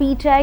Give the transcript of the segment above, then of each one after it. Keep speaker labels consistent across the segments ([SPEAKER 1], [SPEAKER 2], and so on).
[SPEAKER 1] PTI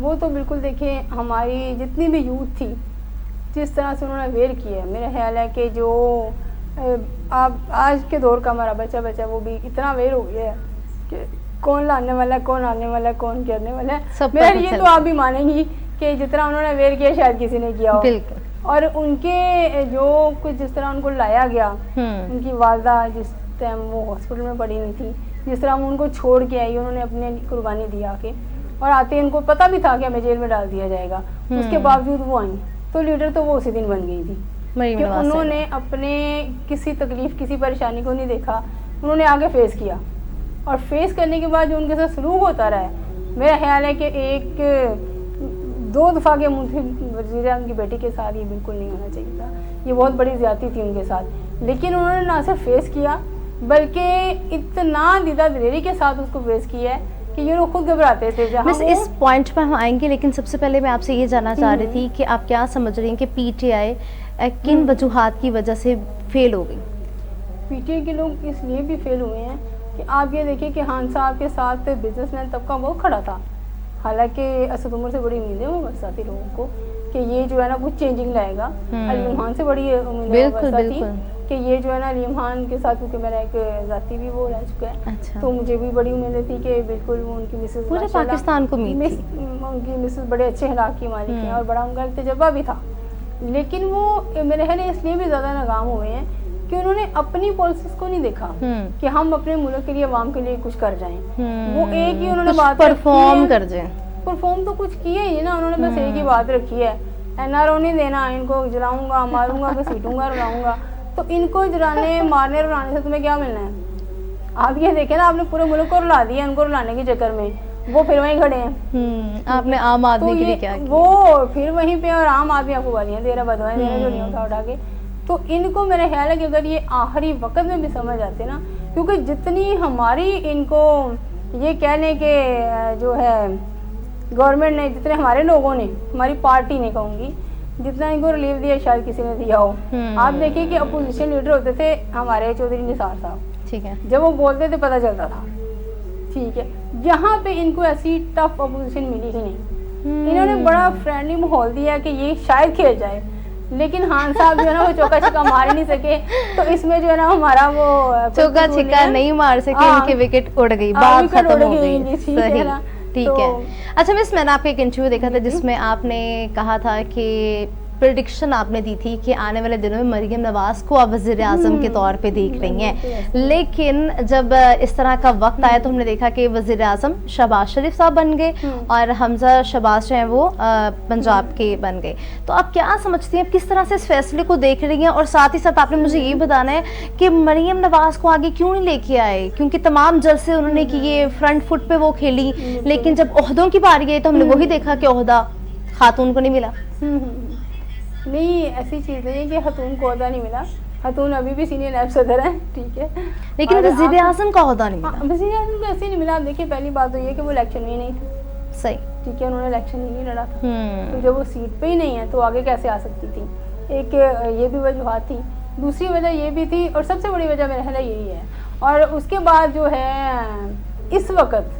[SPEAKER 2] وہ تو بالکل دیکھیں ہماری جتنی بھی یوتھ تھی جس طرح سے انہوں نے ویئر کیا ہے، میرا خیال ہے کہ جو آپ آج کے دور کا ہمارا بچہ وہ بھی اتنا ویئر ہو گیا ہے کہ کون لانے والا ہے، کون آنے والا ہے، کون کرنے والا ہے. میرا یہ تو آپ بھی مانیں گی کہ جتنا انہوں نے ویئر کیا شاید کسی نے کیا ہو. اور ان کے جو کچھ جس طرح ان کو لایا گیا، ان کی والدہ جس ٹائم وہ ہاسپٹل میں پڑی ہوئی تھی، جس طرح وہ ان کو چھوڑ کے آئی، انہوں نے اپنے قربانی دی آ کے، اور آتے ان کو پتہ بھی تھا کہ ہمیں جیل میں ڈال دیا جائے گا، اس کے باوجود وہ آئیں. تو لیڈر تو وہ اسی دن بن گئی تھی کہ انہوں نے اپنے کسی تکلیف کسی پریشانی کو نہیں دیکھا، انہوں نے آگے فیس کیا، اور فیس کرنے کے بعد جو ان کے ساتھ سلوک ہوتا رہا ہے، میرا خیال ہے کہ ایک 2 دفعہ کے وزیر اعظم کی بیٹی کے ساتھ یہ بالکل نہیں ہونا چاہیے تھا. یہ بہت بڑی زیادتی تھی ان کے ساتھ، لیکن انہوں نے نہ صرف فیس کیا بلکہ اتنا دیدہ دلیری کے ساتھ اس کو فیس کیا ہے کہ یہ لوگ خود گھبراتے تھے.
[SPEAKER 1] بس اس پوائنٹ پر ہم آئیں گے، لیکن سب سے پہلے میں آپ سے یہ جاننا چاہ رہی تھی کہ آپ کیا سمجھ رہی ہیں کہ پی ٹی آئی کن وجوہات کی وجہ سے فیل ہو گئی؟
[SPEAKER 2] پی ٹی آئی کے لوگ اس لیے بھی فیل ہوئے ہیں کہ آپ یہ دیکھیں کہ خان صاحب کے ساتھ بزنس مین طبقہ بہت کھڑا تھا، حالانکہ اسد عمر سے بڑی امیدیں وہ برساتی لوگوں کو کہ یہ جو ہے نا کچھ چینجنگ لائے گا. علیم خان سے بڑی امیدیں برساتی کہ یہ جو ہے نا علیم خان کے ساتھ، کیونکہ میرا ایک ذاتی بھی وہ رہ چکا ہے، تو مجھے بھی بڑی امیدیں تھی کہ بالکل وہ ان کی مسز
[SPEAKER 1] پورے پاکستان کو امید تھی،
[SPEAKER 2] ان کی مسز بڑے اچھے اخلاق کی مالک ہیں اور بڑا ان کا ایک تجربہ بھی تھا. لیکن وہ میرے خیال اس لیے بھی زیادہ ناکام ہوئے ہیں کہ انہوں نے اپنی پالیسیز کو نہیں دیکھا کہ ہم اپنے ملک کے لیے عوام کے لیے کچھ کر جائیں. وہ ایک ہی انہوں نے بات
[SPEAKER 1] پرفارم کر جائیں،
[SPEAKER 2] پرفارم تو کچھ کیا ہی نا، انہوں نے بس ایک ہی بات رکھی ہے، این آر او نہیں دینا، ان کو جلاؤں گا، ماروں گا، گھسیٹوں گا، رلاؤں گا. تو ان کو جلانے مارنے رلانے سے تمہیں کیا ملنا ہے؟ آپ یہ دیکھیں نا، آپ نے پورے ملک کو رلا دیا ان کو رلانے کے چکر میں، وہ پھر وہیں کھڑے ہیں.
[SPEAKER 1] آپ نے عام آدمی کے لیے کیا کیا؟
[SPEAKER 2] وہ پھر وہیں پہ، اور عام آدمی آپ کو گالیاں دے رہا، بدوائیں دے رہا، جو نہیں اٹھا کے. تو ان کو میرا خیال ہے کہ اگر یہ آخری وقت میں بھی سمجھ آتے نا، کیونکہ جتنی ہماری ان کو یہ کہہ لیں کہ جو ہے گورنمنٹ نے، جتنے ہمارے لوگوں نے، ہماری پارٹی نے کہوں گی، جتنا ان کو ریلیف دیا شاید کسی نے دیا ہو. آپ دیکھیے کہ اپوزیشن لیڈر ہوتے تھے ہمارے چودھری نثار صاحب، ٹھیک ہے، جب وہ بولتے تھے پتہ چلتا تھا، ٹھیک ہے. یہاں پہ ان کو ایسی ٹف اپوزیشن ملی ہی نہیں. انہوں نے بڑا فرینڈلی ماحول دیا کہ یہ شاید کھیل جائے، لیکن خان صاحب جو ہے نا وہ چوکا چھکا مار ہی نہیں سکے. تو اس میں جو ہے نا ہمارا وہ
[SPEAKER 1] چوکا چھکا نہیں مار سکے، ان کے وکٹ اڑ گئی، بات ختم ہو گئی. صحیح، ٹھیک ہے. اچھا مس، میں نے آپ کا ایک انٹرویو دیکھا تھا جس میں آپ نے کہا تھا کہ پریڈکشن آپ نے دی تھی کہ آنے والے دنوں میں مریم نواز کو آپ وزیر اعظم کے طور پہ دیکھ رہی ہیں، لیکن جب اس طرح کا وقت آیا تو ہم نے دیکھا کہ وزیر اعظم شہباز شریف صاحب بن گئے اور حمزہ شہباز جو ہیں وہ پنجاب کے بن گئے. تو آپ کیا سمجھتی ہیں، کس طرح سے اس فیصلے کو دیکھ رہی ہیں؟ اور ساتھ ہی ساتھ آپ نے مجھے یہ بتانا ہے کہ مریم نواز کو آگے کیوں نہیں لے کے آئے؟ کیونکہ تمام جلسے انہوں نے کیے، فرنٹ فٹ پہ وہ کھیلی، لیکن جب عہدوں کی باری آئی تو ہم نے وہی دیکھا کہ عہدہ خاتون کو نہیں ملا.
[SPEAKER 2] نہیں، ایسی چیز نہیں ہے کہ خاتون کو عہدہ نہیں ملا، خاتون ابھی بھی سینئر نائب صدر ہیں، ٹھیک ہے،
[SPEAKER 1] لیکن وزیر اعظم کا عہدہ نہیں ملا.
[SPEAKER 2] وزیر اعظم کو ایسے نہیں ملا. دیکھیے پہلی بات تو یہ کہ وہ الیکشن میں ہی نہیں تھا،
[SPEAKER 1] صحیح،
[SPEAKER 2] ٹھیک ہے، انہوں نے الیکشن ہی نہیں لڑا تھا. تو جب وہ سیٹ پہ ہی نہیں ہے تو آگے کیسے آ سکتی تھی؟ ایک یہ بھی وجوہات تھی. دوسری وجہ یہ بھی تھی، اور سب سے بڑی وجہ میرا خیال ہے یہی ہے. اور اس کے بعد جو ہے اس وقت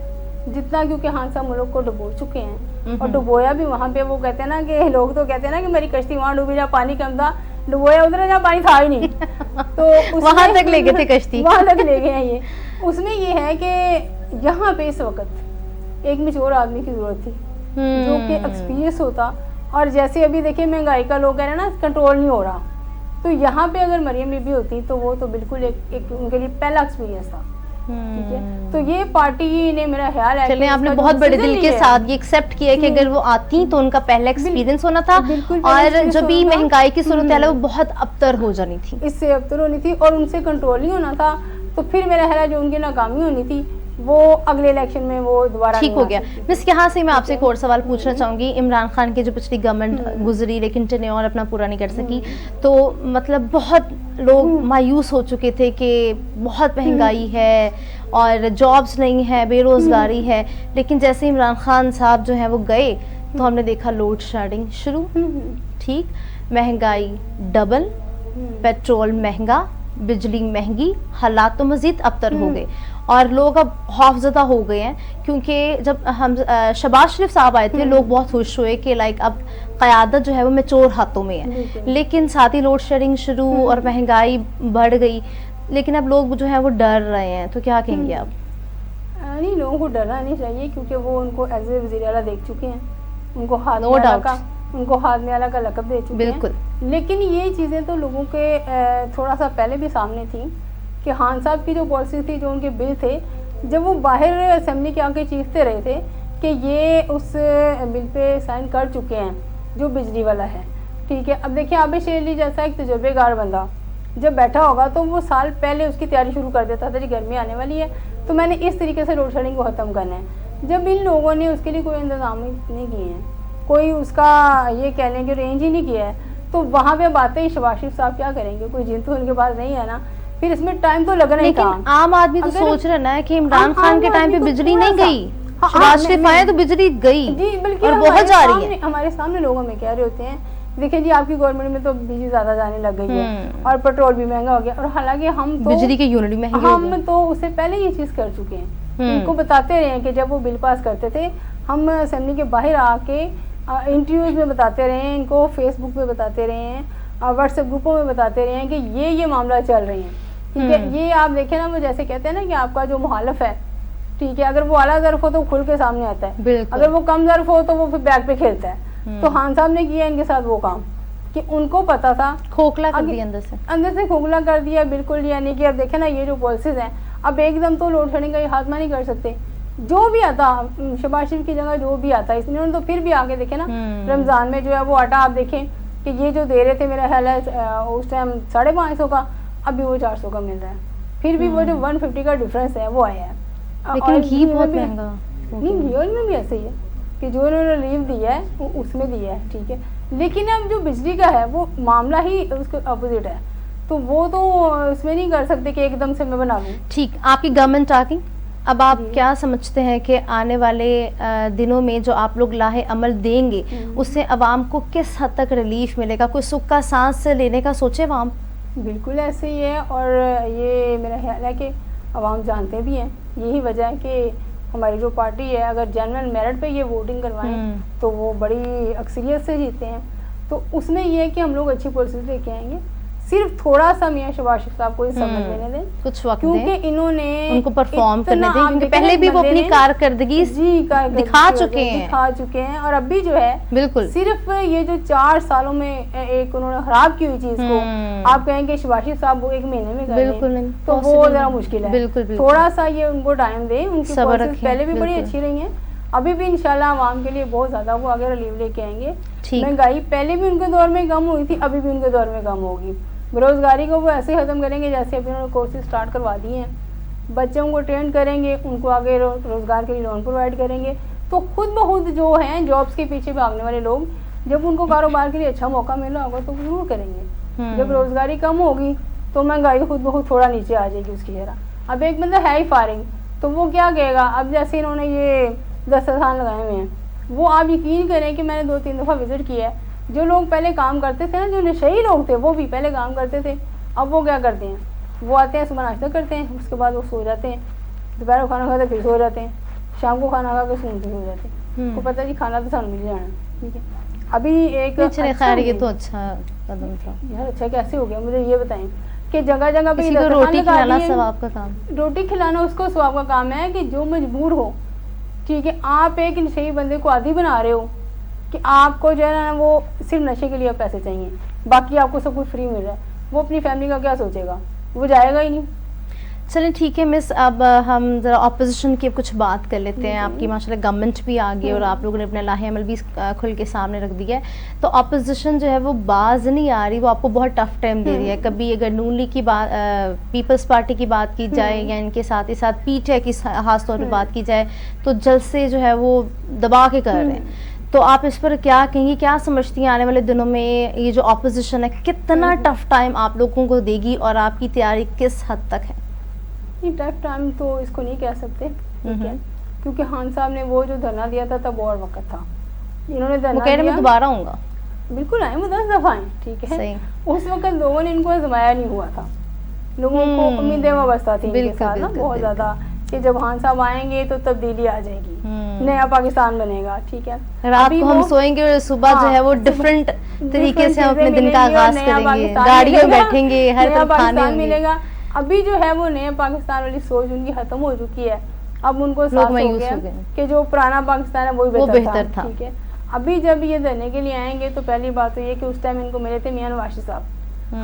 [SPEAKER 2] جتنا، کیونکہ خان صاحب ملک کو ڈبو چکے ہیں، اور ڈبویا بھی وہاں پہ، وہ کہتے ہیں نا کہ لوگ تو کہتے ہیں نا کہ میری کشتی وہاں ڈوبی جہاں پانی کم تھا، ڈبویا ادھر جہاں پانی تھا ہی نہیں، تو
[SPEAKER 1] وہاں تک لے گئے تھے کشتی،
[SPEAKER 2] وہاں تک لے گئے ہیں. یہ اس میں یہ ہے کہ یہاں پہ اس وقت ایک میچور آدمی کی ضرورت تھی جو کہ ایکسپیرینس ہوتا. اور جیسے ابھی دیکھیں مہنگائی کا لوگ کہہ رہے ہیں نا کنٹرول نہیں ہو رہا، تو یہاں پہ اگر مریم بی بی ہوتی تو وہ تو بالکل ایک ان کے لیے پہلا ایکسپیرینس تھا. ٹھیک ہے، تو یہ پارٹی نے میرا خیال ہے
[SPEAKER 1] چلیں آپ نے بہت بڑے دل کے ساتھ یہ ایکسیپٹ کیا کہ اگر وہ آتی تو ان کا پہلا ایکسپیرینس ہونا تھا، اور جب بھی مہنگائی کی صورتحال ہے وہ بہت ابتر ہو جانی تھی،
[SPEAKER 2] اس سے ابتر ہونی تھی، اور ان سے کنٹرول نہیں ہونا تھا. تو پھر میرا خیال ہے جو ان کی ناکامی ہونی تھی وہ اگلے الیکشن میں وہ دوبارہ
[SPEAKER 1] ٹھیک ہو گیا. بس یہاں سے میں آپ سے ایک اور سوال پوچھنا چاہوں گی. عمران خان کی جو پچھلی گورنمنٹ گزری لیکن ٹینیور اپنا پورا نہیں کر سکی، تو مطلب بہت لوگ مایوس ہو چکے تھے کہ بہت مہنگائی ہے اور جابس نہیں ہے، بے روزگاری ہے. لیکن جیسے عمران خان صاحب جو ہیں وہ گئے تو ہم نے دیکھا لوڈ شیڈنگ شروع، ٹھیک، مہنگائی ڈبل، پیٹرول مہنگا، بجلی مہنگی، حالات تو مزید ابتر ہو گئے. اور لوگ اب خوفزدہ ہو گئے ہیں کیونکہ جب ہم شہباز شریف صاحب آئے تھے لوگ بہت خوش ہوئے کہ لائک اب قیادت جو ہے وہ میچور ہاتھوں میں ہے، لیکن ساتھ ہی لوڈ شیڈنگ شروع اور مہنگائی بڑھ گئی، لیکن اب لوگ جو ہیں وہ ڈر رہے ہیں، تو کیا کہیں گے آپ؟
[SPEAKER 2] نہیں، لوگوں کو ڈرنا نہیں چاہیے کیونکہ وہ ان کو ایز اے وزیر اعلیٰ دیکھ چکے ہیں، ان کو ہاتھ میں اعلیٰ کا لقب دے چکے ہیں، لیکن یہ چیزیں تو لوگوں کے تھوڑا سا پہلے بھی سامنے تھیں کہ خان صاحب کی جو پالیسی تھی، جو ان کے بل تھے، جب وہ باہر اسمبلی کے آگے چیختے رہے تھے کہ یہ اس بل پہ سائن کر چکے ہیں جو بجلی والا ہے، ٹھیک ہے. اب دیکھیں عابد شیر علی جیسا ایک تجربے کار بندہ جب بیٹھا ہوگا تو وہ سال پہلے اس کی تیاری شروع کر دیتا تھا، جی گرمی آنے والی ہے تو میں نے اس طریقے سے لوڈ شیڈنگ کو ختم کرنا ہے. جب ان لوگوں نے اس کے لیے کوئی انتظام نہیں کیے ہیں، کوئی اس کا یہ کہہ لیں کہ رینج ہی نہیں کیا ہے، تو وہاں پہ باتیں شہباز شریف صاحب کیا کریں گے؟ کوئی جن تو ان کے پاس نہیں ہے نا، پھر اس میں ٹائم تو لگنا ہی تھا.
[SPEAKER 1] عام آدمی تو سوچ رہا نا کہ عمران خان کے ٹائم پہ بجلی نہیں گئی، شہباز شریف آئے تو بجلی گئی،
[SPEAKER 2] جی بلکہ
[SPEAKER 1] اور بہت جا رہی ہے.
[SPEAKER 2] ہمارے سامنے لوگوں میں کہہ رہے ہوتے ہیں دیکھیں جی آپ کی گورنمنٹ میں تو بجلی زیادہ جانے لگ گئی ہے اور پیٹرول بھی مہنگا ہو گیا، اور حالانکہ ہم تو
[SPEAKER 1] بجلی کے یونٹ بھی مہنگے ہو گئے،
[SPEAKER 2] ہم تو اس سے پہلے یہ چیز کر چکے ہیں. ان کو بتاتے رہے ہیں کہ جب وہ بل پاس کرتے تھے ہم اسمبلی کے باہر آ کے انٹرویوز میں بتاتے رہے ہیں، ان کو فیس بک پہ بتاتے رہے ہیں، واٹس ایپ گروپوں میں بتاتے رہے ہیں کہ یہ معاملہ چل رہے ہیں. ٹھیک ہے، یہ آپ دیکھیں نا، وہ جیسے کہتے ہیں نا کہ آپ کا جو مخالف ہے، ٹھیک ہے، اگر وہ اعلیٰ ظرف ہو تو کھل کے سامنے آتا ہے، اگر وہ کم ظرف ہو تو وہ پھر بیک پہ کھیلتا ہے. تو خان صاحب نے کیا ان کے ساتھ وہ کام کہ ان کو پتا تھا،
[SPEAKER 1] کھوکھلا کر دیا اندر سے
[SPEAKER 2] کھوکھلا کر دیا بالکل. یعنی کہ اب دیکھیں نا یہ جو پالیسیز ہیں، اب ایک دم تو لوڈ شیڈنگ کا یہ خاتمہ نہیں کر سکتے. جو بھی آتا شہباز شریف کی جگہ جو بھی آتا، اس نے تو پھر بھی آگے دیکھیں نا رمضان میں جو ہے وہ آٹا آپ دیکھیں کہ یہ جو دے رہے تھے میرا خیال ہے اس ٹائم 550 کا، ابھی وہ 400 کا مل رہا ہے. پھر بھی وہ جو 150 کا ڈفرینس ہے وہ آیا ہے.
[SPEAKER 1] لیکن گھی بہت مہنگا
[SPEAKER 2] نہیں، گھی میں بھی ایسے ہی ہے کہ جو انہوں نے ریلیف دی ہے وہ اس میں دی ہے، ٹھیک ہے. لیکن اب جو بجلی کا ہے وہ معاملہ ہی اس کے اپوزٹ ہے، تو وہ تو اس میں نہیں کر سکتے کہ ایک دم سے میں بنا لوں.
[SPEAKER 1] ٹھیک، آپ کی گورنمنٹ آگئی، اب آپ کیا سمجھتے ہیں کہ آنے والے دنوں میں جو آپ لوگ لاہے عمل دیں گے اس سے عوام کو کس حد تک ریلیف ملے گا؟ کوئی سکھ کا سانس لینے کا سوچے عوام؟
[SPEAKER 2] بالکل ایسے ہی ہے، اور یہ میرا خیال ہے کہ عوام جانتے بھی ہیں. یہی وجہ ہے کہ ہماری جو پارٹی ہے اگر جنرل میرٹ پہ یہ ووٹنگ کروائیں تو وہ بڑی اکثریت سے جیتے ہیں. تو اس میں یہ ہے کہ ہم لوگ اچھی پالیسیز لے کے آئیں گے. صرف تھوڑا سا میاں شہباز شریف صاحب کو اس سمجھ لینے دیں،
[SPEAKER 1] کچھ وقت
[SPEAKER 2] کیونکہ انہوں نے
[SPEAKER 1] ان کو پرفارم کرنے دیں، کیونکہ پہلے بھی وہ اپنی کارکردگی دکھا
[SPEAKER 2] چکے ہیں. اور اب بھی جو ہے
[SPEAKER 1] بالکل
[SPEAKER 2] صرف یہ جو 4 سالوں میں ایک انہوں نے خراب کی ہوئی چیز کو آپ کہیں کہ شہباز شریف صاحب وہ 1 مہینے میں کر لیں تو وہ ذرا مشکل ہے. تھوڑا سا یہ ان کو ٹائم دیں، ان کی پالیسیز پہلے بھی بڑی اچھی رہی ہیں، ابھی بھی انشاءاللہ عوام کے لیے بہت زیادہ وہ آگے ریلیف لے کے آئیں گے. مہنگائی پہلے بھی ان کے دور میں کم ہوئی تھی، ابھی بھی ان کے دور میں کم ہوگی. بےروزگاری کو وہ ایسے ختم کریں گے جیسے ابھی انہوں نے کورسز سٹارٹ کروا دیے ہیں. بچوں کو ٹرین کریں گے، ان کو آگے روزگار کے لیے لون پرووائڈ کریں گے. تو خود بخود جو ہیں جابس کے پیچھے بھاگنے والے لوگ جب ان کو کاروبار کے لیے اچھا موقع ملا ہوگا تو ضرور کریں گے. جب روزگاری کم ہوگی تو مہنگائی خود بخود تھوڑا نیچے آ جائے گی اس کی شرح. اب ایک بندہ ہے ہی فارغ تو وہ کیا کہے گا؟ اب جیسے انہوں نے یہ دسترخوان لگائے ہوئے ہیں، وہ آپ یقین کریں کہ میں نے 2-3 دفعہ وزٹ کیا ہے. جو لوگ پہلے کام کرتے تھے نا، جو نشئی لوگ تھے وہ بھی پہلے کام کرتے تھے، اب وہ کیا کرتے ہیں؟ وہ آتے ہیں صبح ناشتہ کرتے ہیں، اس کے بعد وہ سو جاتے ہیں، دوپہر کو کھانا کھاتے پھر سو جاتے ہیں، شام کو کھانا کھا کے سو جاتے ہیں. کو پتہ جی کھانا تو سانو مل جانا. ٹھیک ہے، ابھی ایک
[SPEAKER 1] خیر یہ تو اچھا قدم تھا
[SPEAKER 2] یار. اچھا کیسے ہو گیا مجھے یہ بتائیں کہ جگہ جگہ پہ
[SPEAKER 1] روٹی کھلانا ثواب کا کام،
[SPEAKER 2] روٹی کھلانا اس کو ثواب کا کام ہے کہ جو مجبور ہو. ٹھیک ہے، آپ ایک نشئی بندے کو عادی بنا رہے ہو کہ آپ کو جو ہے نا وہ صرف نشے کے لیے پیسے چاہیے، باقی آپ کو سب کچھ فری مل رہا ہے. وہ اپنی فیملی کا کیا سوچے گا؟ وہ جائے گا ہی نہیں.
[SPEAKER 1] چلیں ٹھیک ہے مس، اب ہم ذرا اپوزیشن کی کچھ بات کر لیتے ہیں. آپ کی ماشاءاللہ گورنمنٹ بھی آ گئی اور آپ لوگوں نے اپنا لاہے عمل بھی کھل کے سامنے رکھ دیا ہے. تو اپوزیشن جو ہے وہ باز نہیں آ رہی، وہ آپ کو بہت ٹف ٹائم دے رہی ہے. کبھی اگر نون لیگ کی بات، پیپلز پارٹی کی بات کی جائے یا ان کے ساتھ ہی ساتھ پی ٹی آئی کی خاص طور پہ بات کی جائے تو جلسے جو ہے وہ دبا کے کر رہے ہیں. تو آپ اس پر کیا کہیں گی؟ کیا سمجھتی ہیں آنے والے دنوں میں یہ جو اپوزیشن ہے کتنا ٹف ٹائم آپ لوگوں کو دے گی اور آپ کی تیاری کس حد تک ہے؟
[SPEAKER 2] نہیں، ٹف ٹائم تو اس کو نہیں کہہ سکتے، ٹھیک ہے، کیونکہ خان صاحب نے وہ جو دھرنا دیا تھا تب اور وقت تھا. انہوں نے دھرنا دیا،
[SPEAKER 1] میں دوبارہ آؤں گا.
[SPEAKER 2] بالکل آئیں، وہ 10 دفعہ آئیں. ٹھیک ہے، اس وقت لوگوں نے ان کو آزمایا نہیں ہوا تھا، لوگوں کو امیدیں وابستہ تھی ان کے ساتھ نا بہت زیادہ. کہ جب خان صاحب آئیں گے تو تبدیلی آ جائے گی, نیا پاکستان بنے گا. ٹھیک ہے,
[SPEAKER 1] رات کو ہم سوئیں گے اور صبح جو ہے وہ ڈفرینٹ طریقے سے ہم اپنے دن کا آغاز کریں گے, گاڑیوں میں بیٹھیں گے, ہر طرف کھانے ہوں گے.
[SPEAKER 2] ملے گا. ابھی جو ہے وہ نیا پاکستان والی سوچ ان کی ختم ہو چکی ہے. اب ان کو احساس ہو گیا کہ جو پرانا پاکستان ہے وہی بہتر تھا. ٹھیک ہے, ابھی جب یہ دھرنے کے لیے آئیں گے تو پہلی بات تو یہ کہ اس ٹائم ان کو ملے تھے میاں نواز صاحب.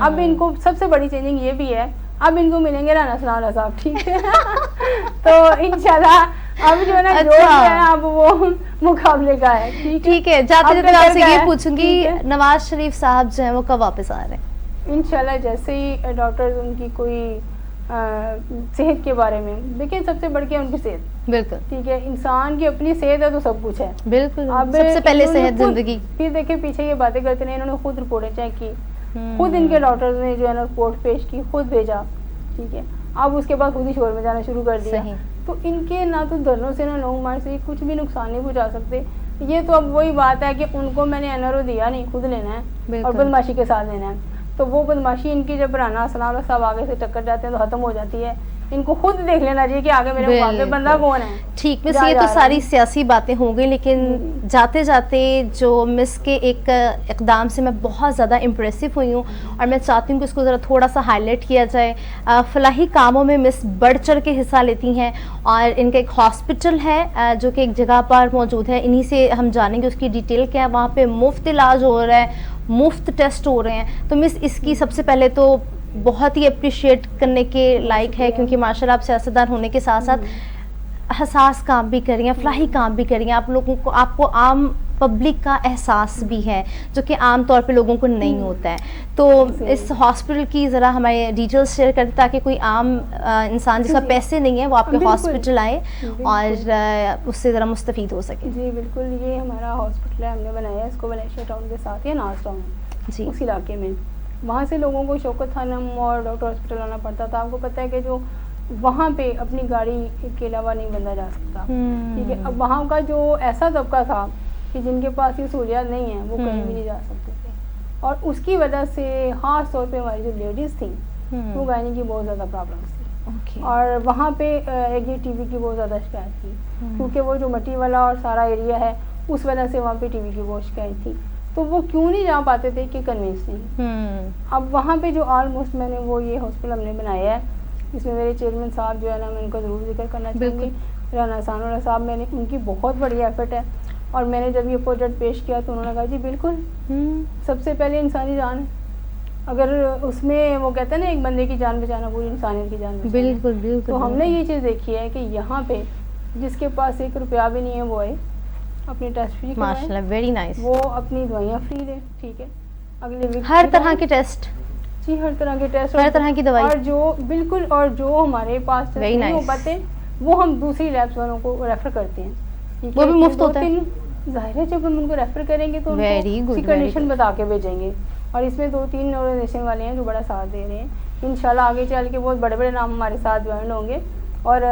[SPEAKER 2] اب ان کو سب سے بڑی چینجنگ یہ بھی ہے, اب ان کو ملیں گے رانا ثناء اللہ صاحب. ٹھیک ہے, تو انشاءاللہ اب جو ہے نا جو ہے اب وہ مقابلے کا ہے.
[SPEAKER 1] ٹھیک ہے, جاتے جاتے آپ سے یہ پوچھوں گی نواز شریف صاحب جو ہیں وہ کب واپس آ رہے ہیں؟
[SPEAKER 2] انشاءاللہ جیسے ہی ڈاکٹر ان کی کوئی صحت کے بارے میں دیکھیں, سب سے بڑھ کے ان کی صحت.
[SPEAKER 1] بالکل
[SPEAKER 2] ٹھیک ہے, انسان کی اپنی صحت ہے تو سب کچھ ہے.
[SPEAKER 1] بالکل, سب سے پہلے صحت زندگی.
[SPEAKER 2] پھر دیکھیں پیچھے یہ باتیں کرتے ہیں, انہوں نے خود رپورٹیں چیک کی, خود ان کے ڈاکٹرز نے جو ہے نا رپورٹ پیش کی, خود بھیجا. ٹھیک ہے, اب اس کے بعد خود ہی شور میں جانا شروع کر دیا. تو ان کے نہ تو دھرنوں سے نہ لانگ مارچ سے کچھ بھی نقصان نہیں پہنچا سکتے. یہ تو اب وہی بات ہے کہ ان کو میں نے NRO دیا نہیں, خود لینا ہے اور بدماشی کے ساتھ لینا ہے. تو وہ بدماشی ان کی جب رانا ثناء اللہ صاحب آگے سے ٹکر جاتے ہیں تو ختم ہو جاتی ہے. ان کو خود دیکھ لینا چاہیے کہ آگے میرے مقابلے بندہ کون ہے.
[SPEAKER 1] ٹھیک, مس یہ تو ساری سیاسی باتیں ہوں گئی, لیکن جاتے جاتے جو مس کے ایک اقدام سے میں بہت زیادہ امپریسو ہوئی ہوں اور میں چاہتی ہوں کہ اس کو ذرا تھوڑا سا ہائی لائٹ کیا جائے. فلاحی کاموں میں مس بڑھ چڑھ کے حصہ لیتی ہیں اور ان کا ایک ہاسپٹل ہے جو کہ ایک جگہ پر موجود ہے. انہی سے ہم جانیں گے اس کی ڈیٹیل کیا ہے. وہاں پہ مفت علاج ہو رہا ہے, مفت ٹیسٹ ہو رہے ہیں. تو مس اس کی سب سے پہلے تو بہت ہی اپریشیٹ کرنے کے لائق ہے, کیونکہ ماشاء اللہ آپ سیاستدان ہونے کے ساتھ ساتھ حساس کام بھی کر رہی ہیں, فلاحی کام بھی کر رہی ہیں. آپ لوگوں کو, آپ کو عام پبلک کا احساس بھی ہے جو کہ عام طور پہ لوگوں کو نہیں ہوتا ہے. تو اس ہاسپٹل کی ذرا ہمارے ڈیٹیلز شیئر کرتے تاکہ کوئی عام انسان جس کا پیسے نہیں ہے وہ آپ کے ہاسپٹل آئے اور اس سے ذرا مستفید ہو سکے.
[SPEAKER 2] جی بالکل, یہ ہمارا ہاسپٹل ہے, ہم نے بنایا ہے اس کو ملیشیا ٹاؤن کے ساتھ ہی, ناز ٹاؤن جی اس علاقے میں. وہاں سے لوگوں کو شوکت خانم اور ڈاکٹر ہاسپٹل آنا پڑتا تھا. آپ کو پتہ ہے کہ جو وہاں پہ اپنی گاڑی کے علاوہ نہیں بندہ جا سکتا. ٹھیک ہے, اب وہاں کا جو ایسا طبقہ تھا کہ جن کے پاس یہ سہولیات نہیں ہیں وہ کہیں بھی نہیں جا سکتے تھے, اور اس کی وجہ سے خاص طور پہ ہماری جو لیڈیز تھیں وہ گائنی کی بہت زیادہ پرابلمس تھی. اور وہاں پہ ایک یہ TB کی بہت زیادہ شکایت تھی, کیونکہ وہ جو مٹی والا اور سارا ایریا ہے اس وجہ سے وہاں پہ TB کی بہت شکایت تھی. تو وہ کیوں نہیں جا پاتے تھے کہ کنوینس نہیں. اب وہاں پہ جو آلموسٹ میں نے وہ یہ ہاسپٹل ہم نے بنایا ہے, اس میں میرے چیئرمین صاحب جو ہے نا, میں ان کا ضرور ذکر کرنا چاہوں گی, رانا ثناء اللہ صاحب. میں نے ان کی بہت بڑی ایفرٹ ہے, اور میں نے جب یہ پروجیکٹ پیش کیا تو انہوں نے کہا جی بالکل, سب سے پہلے انسانی جان ہے. اگر اس میں وہ کہتے ہیں نا ایک بندے کی جان بچانا پوری انسانیت کی جان بچانا. بالکل بالکل. تو ہم نے یہ چیز دیکھی ہے کہ یہاں پہ جس کے پاس 1 روپیہ بھی نہیں ہے وہ ہے اپنی ٹیسٹ فری
[SPEAKER 1] ماشاءاللہ, ویری نائس.
[SPEAKER 2] وہ اپنی دوائیاں فری دے. ٹھیک ہے, اگلے ویک
[SPEAKER 1] ہر طرح کے ٹیسٹ,
[SPEAKER 2] جی ہر طرح کے ٹیسٹ,
[SPEAKER 1] ہر طرح کی دوائی,
[SPEAKER 2] اور جو بالکل, اور جو ہمارے پاس نہیں ہو پاتے وہ ہم دوسری لیبس والوں کو ریفر کرتے ہیں.
[SPEAKER 1] وہ بھی مفت ہوتا ہے.
[SPEAKER 2] ظاہر ہے جب ہم ان کو ریفر کریں گے تو ان کو اس کی کنڈیشن بتا کے بھیجیں گے, اور اس میں 2-3 آرگنائزیشن والے ہیں جو بڑا ساتھ دے رہے ہیں. انشاءاللہ آگے چل کے بہت بڑے بڑے نام ہمارے ساتھ جوائن ہوں گے, اور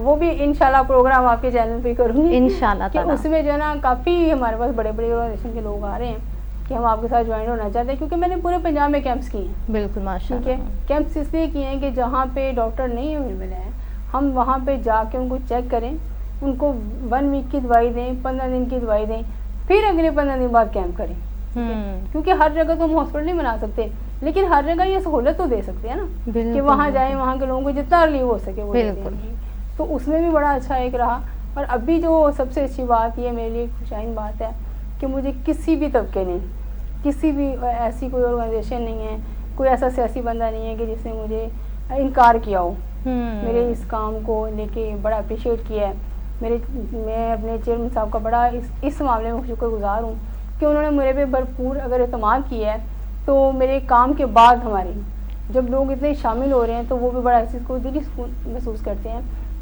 [SPEAKER 2] وہ بھی انشاءاللہ پروگرام آپ کے چینل پہ کروں گی
[SPEAKER 1] انشاءاللہ
[SPEAKER 2] کہ اس میں جو ہے نا کافی ہمارے پاس بڑے بڑے آرگنائزیشن کے لوگ آ رہے ہیں کہ ہم آپ کے ساتھ جوائن ہونا چاہتے ہیں, کیونکہ میں نے پورے پنجاب میں کیمپس کیے ہیں.
[SPEAKER 1] بالکل ماشاءاللہ.
[SPEAKER 2] ٹھیک ہے, کیمپس اس لیے کیے ہیں کہ جہاں پہ ڈاکٹر نہیں اویلیبل ہیں ہم وہاں پہ جا کے ان کو چیک کریں, ان کو 1 ویک کی دوائی دیں, 15 دن کی دوائی دیں, پھر اگلے 15 دن بعد کیمپ کریں. کیونکہ ہر جگہ تو ہم ہاسپٹل نہیں بنا سکتے, لیکن ہر جگہ یہ سہولت تو دے سکتے ہیں نا کہ وہاں جائیں, وہاں کے لوگوں کو جتنا ریلیو ہو سکے وہ دیں. تو اس میں بھی بڑا اچھا ایک رہا. اور ابھی جو سب سے اچھی بات یہ میرے لیے خوشائن بات ہے کہ مجھے کسی بھی طبقے نے, کسی بھی ایسی کوئی آرگنائزیشن نہیں ہے, کوئی ایسا سیاسی بندہ نہیں ہے کہ جس نے مجھے انکار کیا ہو. میرے اس کام کو لے کے بڑا اپریشیٹ کیا ہے. میں اپنے چیئرمین صاحب کا بڑا اس معاملے میں شکر گزار ہوں کہ انہوں نے میرے پہ بھرپور اگر اعتماد کیا ہے. تو میرے کام کے بعد ہمارے جب لوگ اتنے شامل ہو رہے ہیں تو وہ بھی بڑا اس چیز کو دلی سکون محسوس کرتے ہیں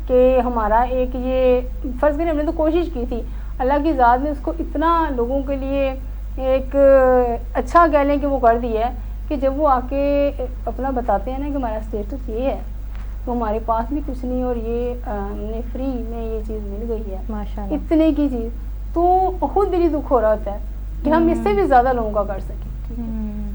[SPEAKER 2] کہ ہمارا ایک یہ فرض کریں ہم نے تو کوشش کی تھی, اللہ کی ذات نے اس کو اتنا لوگوں کے لیے ایک اچھا کہہ لیں کہ وہ کر دیا ہے کہ جب وہ آ کے اپنا بتاتے ہیں نا کہ ہمارا اسٹیٹس یہ ہے تو ہمارے پاس بھی کچھ نہیں, اور یہ ہم نے فری میں یہ چیز مل گئی ہے ماشاءاللہ, اتنے کی چیز, تو خود دلی دکھ ہو رہا ہوتا ہے کہ ہم اس سے بھی زیادہ لوگوں کا کر سکیں.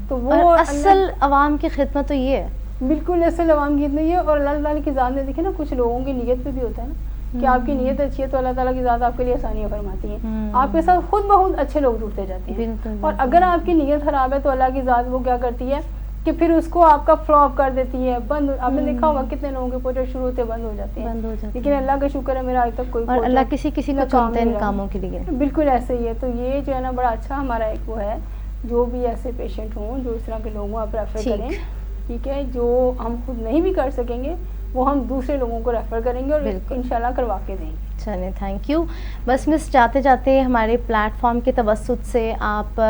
[SPEAKER 2] تو وہ
[SPEAKER 1] اصل عوام کی خدمت تو یہ ہے.
[SPEAKER 2] بالکل ایسے لوام گیت نہیں ہے. اور اللہ تعالیٰ کی ذات نے دیکھے نا کچھ لوگوں کی نیت پہ بھی ہوتا ہے نا کہ آپ کی نیت اچھی ہے تو اللہ تعالیٰ کی ذات آپ کے لیے آسانیاں فرماتی ہیں. آپ کے ساتھ خود بہت اچھے لوگ جڑتے جاتے ہیں. اور اگر آپ کی نیت خراب ہے تو اللہ کی ذات وہ کیا کرتی ہے کہ پھر اس کو آپ کا فلاپ کر دیتی ہے, بند. آپ نے دیکھا ہوگا کتنے لوگوں کے پروجیکٹ شروع ہوتے بند ہو جاتے ہیں, لیکن اللہ کا شکر ہے میرا آج تک کوئی,
[SPEAKER 1] اور اللہ کسی کسی کو چنتا ہے ان کاموں کے لیے.
[SPEAKER 2] بالکل ایسے ہی ہے. تو یہ جو ہے نا بڑا اچھا ہمارا ایک وہ ہے, جو بھی ایسے پیشنٹ ہوں جو اس طرح کے لوگوں آپ ریفر کریں, ٹھیک ہے, جو ہم خود نہیں بھی کر سکیں گے وہ ہم دوسرے لوگوں کو ریفر کریں گے اور انشاءاللہ کروا کے دیں گے.
[SPEAKER 1] چلیں, تھینک یو. بس مس جاتے جاتے ہمارے پلیٹ فارم کے توسط سے آپ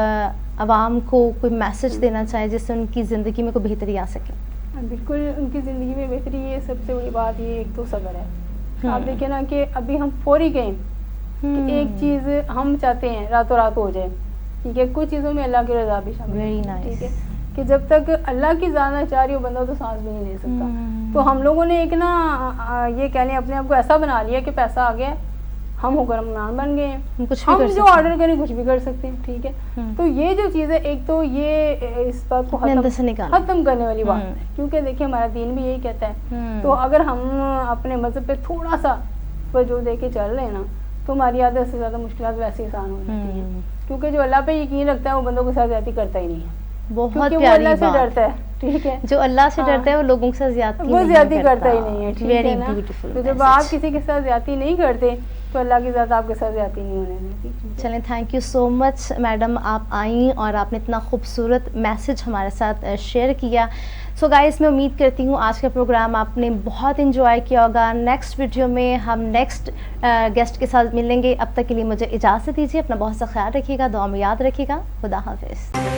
[SPEAKER 1] عوام کو کوئی میسج دینا چاہیں جس سے ان کی زندگی میں کوئی بہتری آ سکے.
[SPEAKER 2] بالکل, ان کی زندگی میں بہتری یہ سب سے بڑی بات یہ ایک تو صبر ہے. آپ دیکھیں نا کہ ابھی ہم فوری گئے کہ ایک چیز ہم چاہتے ہیں راتوں رات ہو جائے, ٹھیک ہے, کچھ چیزوں میں اللہ کی رضا بھی شامل ہے, ٹھیک ہے, کہ جب تک اللہ کی ذات نہ چاہ رہی ہو بندہ تو سانس بھی نہیں لے سکتا. تو ہم لوگوں نے ایک نا یہ کہہ لیں اپنے آپ کو ایسا بنا لیا کہ پیسہ آ گیا, ہم حکمران بن گئے ہیں, ہم جو آرڈر کریں کچھ بھی کر سکتے ہیں, ٹھیک ہے. تو یہ جو چیز ہے ایک تو یہ اس بات کو ختم کرنے والی بات ہے, کیونکہ دیکھیں ہمارا دین بھی یہی کہتا ہے. تو اگر ہم اپنے مذہب پہ تھوڑا سا توجہ دے کے چل رہے ہیں نا تو ہماری عادت سے زیادہ مشکلات ویسے آسان ہو جاتی ہیں, کیونکہ جو اللہ پہ یقین رکھتا ہے وہ بندوں کے ساتھ زیادتی کرتا ہی نہیں ہے.
[SPEAKER 1] بہت پیاری بات.
[SPEAKER 2] سے ڈرتا ہے, ٹھیک ہے,
[SPEAKER 1] جو اللہ سے ڈرتا ہے وہ لوگوں کے ساتھ
[SPEAKER 2] زیادتی کرتا ہی نہیں ہے, ٹھیک ہے نا. تو جب آپ کسی کے ساتھ زیادتی نہیں کرتے تو اللہ کی ذات آپ کے ساتھ زیادتی نہیں ہونے دیتی.
[SPEAKER 1] چلیں, thank you so much madam, آپ آئیں اور آپ نے اتنا خوبصورت میسج ہمارے ساتھ شیئر کیا. سو گائز, میں امید کرتی ہوں آج کا پروگرام آپ نے بہت انجوائے کیا ہوگا. نیکسٹ ویڈیو میں ہم نیکسٹ گیسٹ کے ساتھ ملیں گے. اب تک کے لیے مجھے اجازت دیجیے. اپنا بہت سا خیال رکھیے گا, دعا میں یاد رکھیے گا. خدا حافظ.